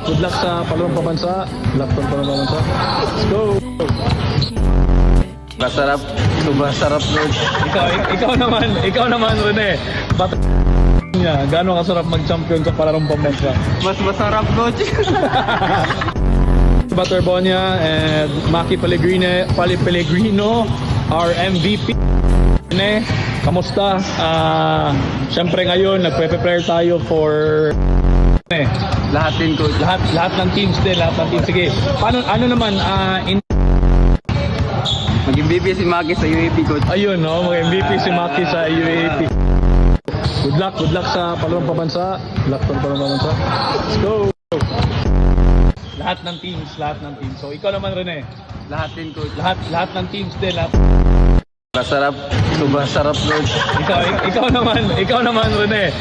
good luck sa palawang pabansa. Good luck sa palawang pabansa. Let's go! Masarap, sobrang sarap nun. Ikaw naman, Rene. Niya, gaano kasarap mag-champion sa palawang pabansa? Mas masarap, coach. Butterbonia and Maki Pellegrino, our MVP. Kamusta? Siyempre ngayon, nagpe-prepare tayo for Lahat din, coach. lahat ng teams din, Sige, ano naman, Maging BP si Maki sa UAP, coach. ayun, no, mag-MVP si Maki sa UAP. Good luck sa palawang pabansa. Good luck sa palawang pabansa. Let's go! Lahat ng teams. So, ikaw naman, Rene. Lahat din, coach. Lahat ng teams din, Masarap, sobrang sarap, coach. Ikaw naman, Rene.